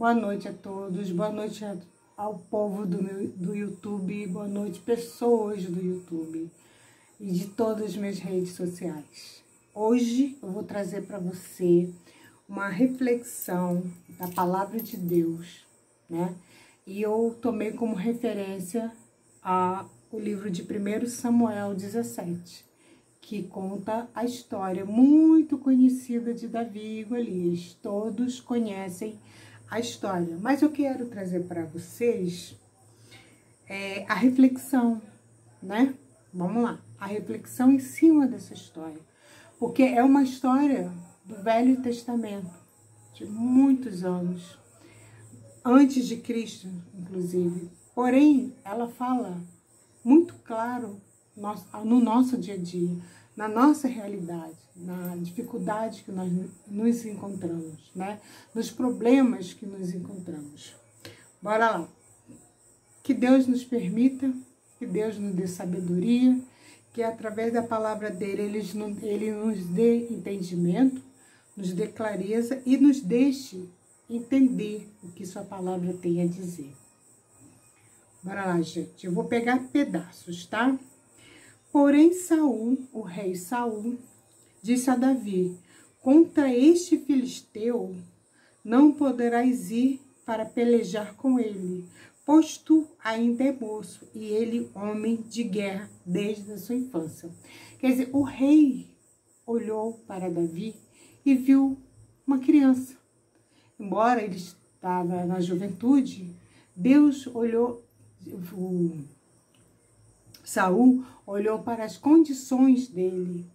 Boa noite a todos, boa noite ao povo do YouTube, boa noite pessoas do YouTube e de todas as minhas redes sociais. Hoje eu vou trazer para você uma reflexão da Palavra de Deus, né? E eu tomei como referência o livro de 1 Samuel 17, que conta a história muito conhecida de Davi e Golias. Todos conhecem a história, mas eu quero trazer para vocês a reflexão, né? Vamos lá, a reflexão em cima dessa história, porque é uma história do Velho Testamento, de muitos anos, antes de Cristo, inclusive. Porém, ela fala muito claro no nosso dia a dia, na nossa realidade, na dificuldade que nós nos encontramos, né? Nos problemas que nos encontramos. Bora lá. Que Deus nos permita, que Deus nos dê sabedoria, que através da palavra dele, ele nos dê entendimento, nos dê clareza e nos deixe entender o que sua palavra tem a dizer. Bora lá, gente. Eu vou pegar pedaços, tá? Porém, Saul, o rei Saul, disse a Davi: contra este filisteu não poderás ir para pelejar com ele, pois tu ainda é moço e ele homem de guerra desde a sua infância. Quer dizer, o rei olhou para Davi e viu uma criança. Embora ele estava na juventude, Deus olhou, Saul olhou para as condições dele,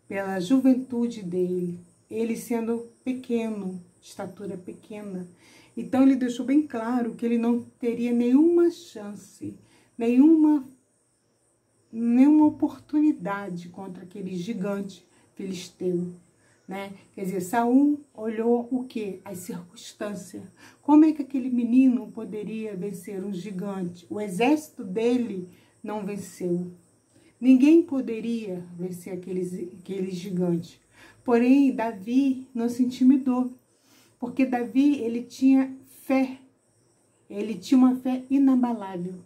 pela juventude dele, ele sendo pequeno, estatura pequena. Então ele deixou bem claro que ele não teria nenhuma chance, nenhuma oportunidade contra aquele gigante filisteu, né? Quer dizer, Saul olhou o quê? As circunstâncias. Como é que aquele menino poderia vencer um gigante? O exército dele não venceu. Ninguém poderia vencer aquele gigante. Porém, Davi não se intimidou, porque Davi, ele tinha fé. Ele tinha uma fé inabalável,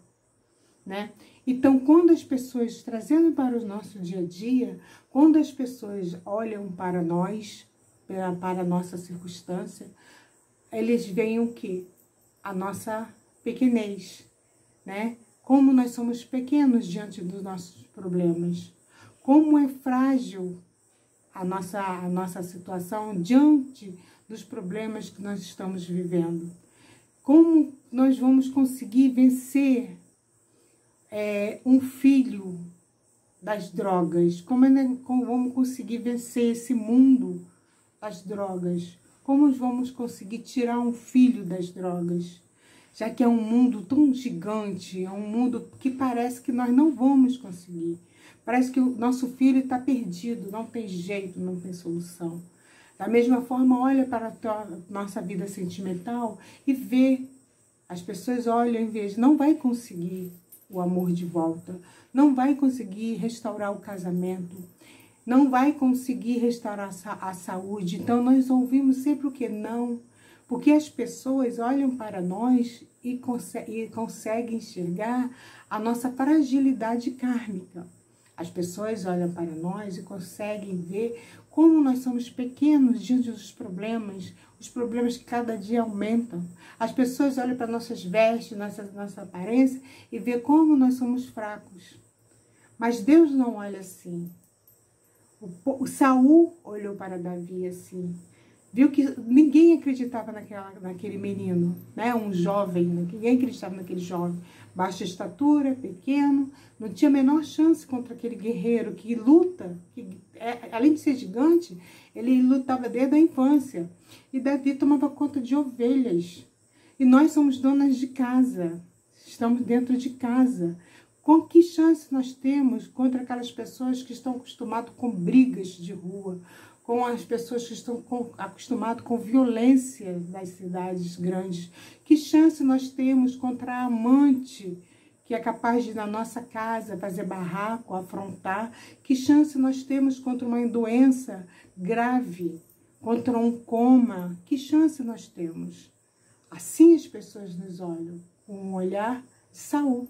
né? Então, quando as pessoas, trazendo para o nosso dia a dia, quando as pessoas olham para nós, para a nossa circunstância, eles veem o quê? A nossa pequenez, né? Como nós somos pequenos diante dos nossos problemas. Como é frágil a nossa situação diante dos problemas que nós estamos vivendo. Como nós vamos conseguir vencer um filho das drogas? Como vamos conseguir vencer esse mundo das drogas? Como vamos conseguir tirar um filho das drogas? Já que é um mundo tão gigante, é um mundo que parece que nós não vamos conseguir. Parece que o nosso filho está perdido, não tem jeito, não tem solução. Da mesma forma, olha para a nossa vida sentimental e vê. As pessoas olham e veem, não vai conseguir o amor de volta, não vai conseguir restaurar o casamento, não vai conseguir restaurar a saúde. Então, nós ouvimos sempre o que? Não. Porque as pessoas olham para nós e conseguem enxergar a nossa fragilidade kármica. As pessoas olham para nós e conseguem ver como nós somos pequenos diante dos problemas, os problemas que cada dia aumentam. As pessoas olham para nossas vestes, nossa aparência e vê como nós somos fracos. Mas Deus não olha assim. O Saul olhou para Davi assim. Viu que ninguém acreditava naquele menino, né? Um jovem, ninguém acreditava naquele jovem. Baixa estatura, pequeno, não tinha a menor chance contra aquele guerreiro que luta, além de ser gigante, ele lutava desde a infância. E Davi tomava conta de ovelhas. E nós somos donas de casa, estamos dentro de casa. Com que chance nós temos contra aquelas pessoas que estão acostumadas com brigas de rua, com as pessoas que estão acostumadas com violência das cidades grandes? Que chance nós temos contra a amante que é capaz de ir na nossa casa fazer barraco, afrontar? Que chance nós temos contra uma doença grave, contra um coma? Que chance nós temos? Assim as pessoas nos olham, com um olhar de Saul.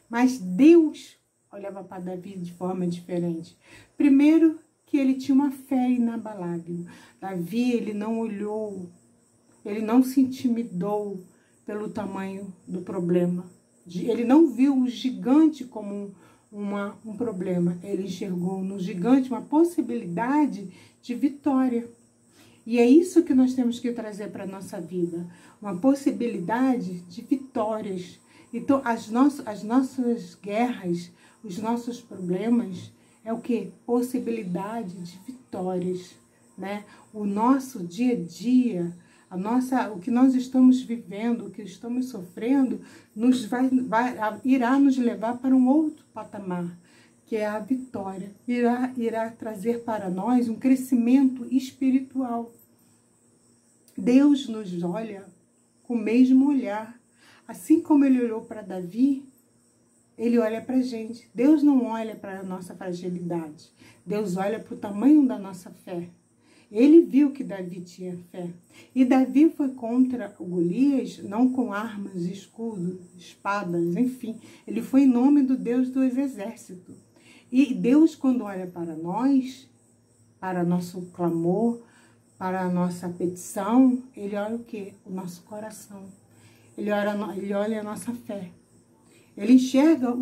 Mas Deus olhava para Davi de forma diferente. Primeiro, que ele tinha uma fé inabalável. Davi, ele não olhou, ele não se intimidou pelo tamanho do problema. Ele não viu o gigante como um problema. Ele enxergou no gigante uma possibilidade de vitória. E é isso que nós temos que trazer para a nossa vida. Uma possibilidade de vitórias. Então, as nossas guerras, os nossos problemas, é o quê? Possibilidade de vitórias, né? O nosso dia a dia, o que nós estamos vivendo, o que estamos sofrendo, irá nos levar para um outro patamar, que é a vitória. Irá trazer para nós um crescimento espiritual. Deus nos olha com o mesmo olhar. Assim como ele olhou para Davi, ele olha para a gente. Deus não olha para a nossa fragilidade. Deus olha para o tamanho da nossa fé. Ele viu que Davi tinha fé. E Davi foi contra o Golias, não com armas, escudo, espadas, enfim. Ele foi em nome do Deus dos exércitos. E Deus, quando olha para nós, para nosso clamor, para a nossa petição, ele olha o quê? O nosso coração. Ele olha a nossa fé. Ele enxerga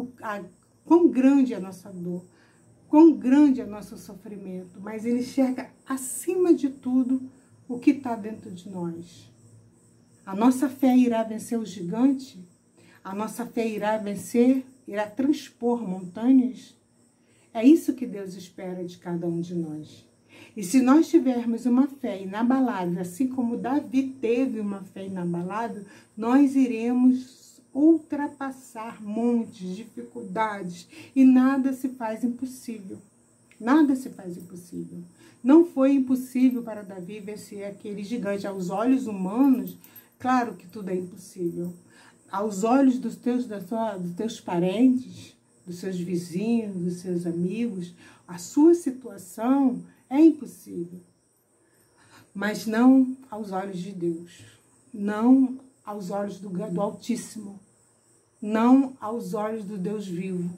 quão grande é a nossa dor, quão grande é o nosso sofrimento, mas ele enxerga, acima de tudo, o que está dentro de nós. A nossa fé irá vencer o gigante? A nossa fé irá transpor montanhas? É isso que Deus espera de cada um de nós. E se nós tivermos uma fé inabalável, assim como Davi teve uma fé inabalável, nós iremos ultrapassar montes, dificuldades, e nada se faz impossível. Nada se faz impossível. Não foi impossível para Davi vencer aquele gigante. Aos olhos humanos, claro que tudo é impossível. Aos olhos dos teus parentes, dos seus vizinhos, dos seus amigos, a sua situação é impossível. Mas não aos olhos de Deus. Não aos olhos do Altíssimo. Não aos olhos do Deus vivo.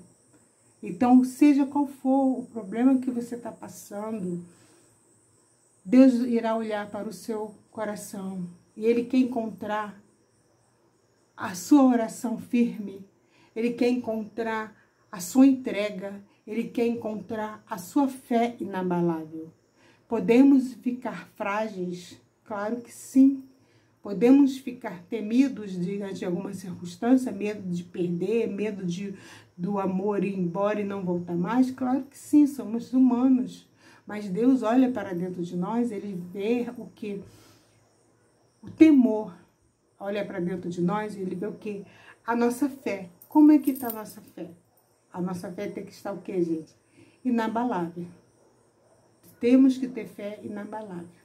Então, seja qual for o problema que você está passando, Deus irá olhar para o seu coração. E Ele quer encontrar a sua oração firme. Ele quer encontrar a sua entrega. Ele quer encontrar a sua fé inabalável. Podemos ficar frágeis? Claro que sim. Podemos ficar temidos diante de alguma circunstância, medo de perder, medo do amor ir embora e não voltar mais? Claro que sim, somos humanos. Mas Deus olha para dentro de nós, Ele vê o que? O temor. Olha para dentro de nós, Ele vê o que? A nossa fé. Como é que está a nossa fé? A nossa fé tem que estar o quê, gente? Inabalável. Temos que ter fé inabalável.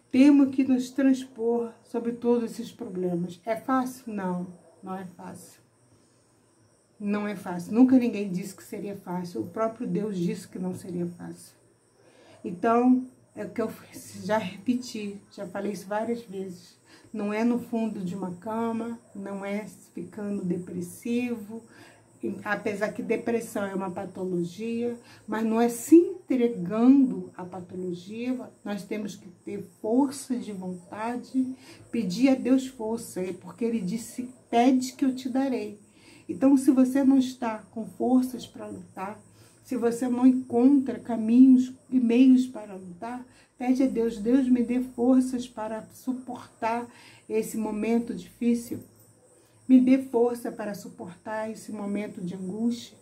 Temos que nos transpor sobre todos esses problemas. É fácil? Não, não é fácil. Não é fácil. Nunca ninguém disse que seria fácil. O próprio Deus disse que não seria fácil. Então, é o que eu já repeti, já falei isso várias vezes. Não é no fundo de uma cama, não é ficando depressivo, apesar que depressão é uma patologia, mas não é se entregando à patologia. Nós temos que ter força de vontade, pedir a Deus força, porque Ele disse, pede que eu te darei. Então, se você não está com forças para lutar, se você não encontra caminhos e meios para lutar, pede a Deus, Deus me dê forças para suportar esse momento difícil. Me dê força para suportar esse momento de angústia,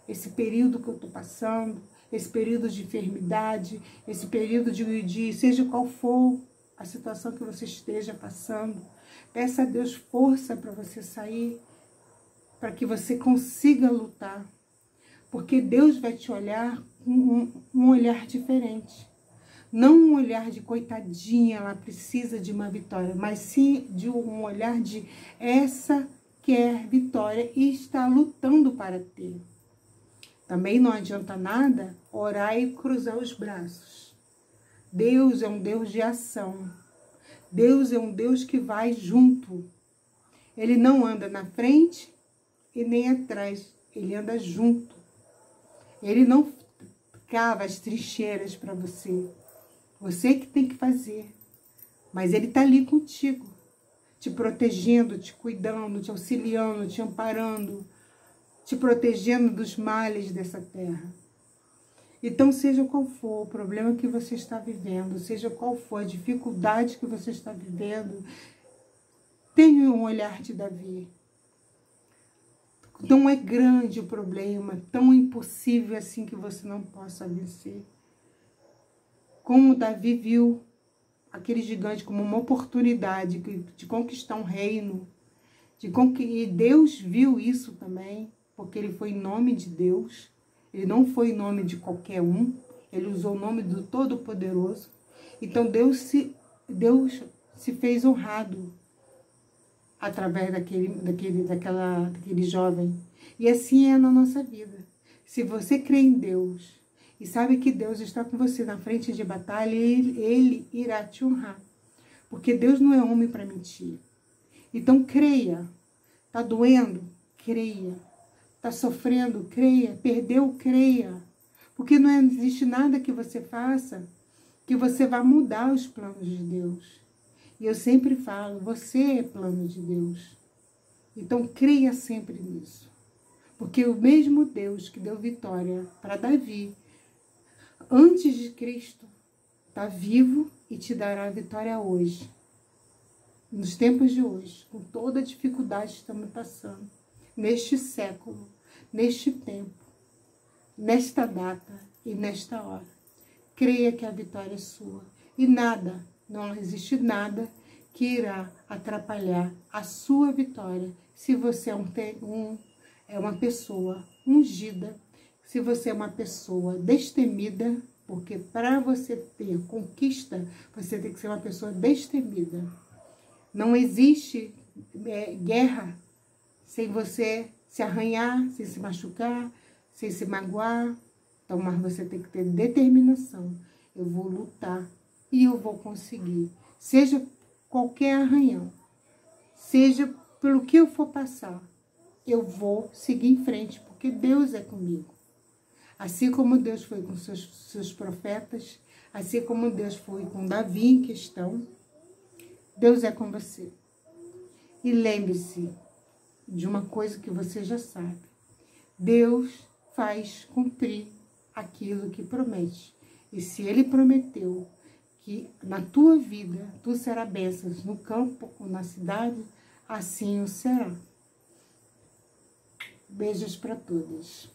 esse período que eu estou passando, esse período de enfermidade, esse período de seja qual for a situação que você esteja passando. Peça a Deus força para você sair, para que você consiga lutar. Porque Deus vai te olhar com um olhar diferente. Não um olhar de coitadinha, ela precisa de uma vitória, mas sim de um olhar de essa quer vitória e está lutando para ter. Também não adianta nada orar e cruzar os braços. Deus é um Deus de ação. Deus é um Deus que vai junto. Ele não anda na frente e nem atrás. Ele anda junto. Ele não cava as trincheiras para você. Você que tem que fazer. Mas ele está ali contigo, te protegendo, te cuidando, te auxiliando, te amparando, te protegendo dos males dessa terra. Então, seja qual for o problema que você está vivendo, seja qual for a dificuldade que você está vivendo, tenha um olhar de Davi. Não é grande o problema, tão impossível assim que você não possa vencer. Como Davi viu aquele gigante como uma oportunidade de conquistar um reino, e Deus viu isso também, porque ele foi em nome de Deus, ele não foi em nome de qualquer um, ele usou o nome do Todo-Poderoso. Então Deus se fez honrado através daquele jovem. E assim é na nossa vida. Se você crê em Deus e sabe que Deus está com você na frente de batalha, ele irá te honrar. Porque Deus não é homem para mentir. Então creia. Está doendo? Creia. Está sofrendo? Creia. Perdeu? Creia. Porque não existe nada que você faça que você vá mudar os planos de Deus. E eu sempre falo, você é plano de Deus. Então creia sempre nisso. Porque o mesmo Deus que deu vitória para Davi, antes de Cristo, está vivo e te dará a vitória hoje. Nos tempos de hoje, com toda a dificuldade que estamos passando, neste século, neste tempo, nesta data e nesta hora. Creia que a vitória é sua. E nada, não existe nada que irá atrapalhar a sua vitória se você é uma pessoa ungida, se você é uma pessoa destemida, porque para você ter conquista, você tem que ser uma pessoa destemida. Não existe guerra sem você se arranhar, sem se machucar, sem se magoar. Então, mas você tem que ter determinação. Eu vou lutar e eu vou conseguir. Seja qualquer arranhão, seja pelo que eu for passar, eu vou seguir em frente, porque Deus é comigo. Assim como Deus foi com seus profetas, assim como Deus foi com Davi em questão, Deus é com você. E lembre-se de uma coisa que você já sabe. Deus faz cumprir aquilo que promete. E se Ele prometeu que na tua vida tu serás bênçãos no campo ou na cidade, assim o será. Beijos para todas.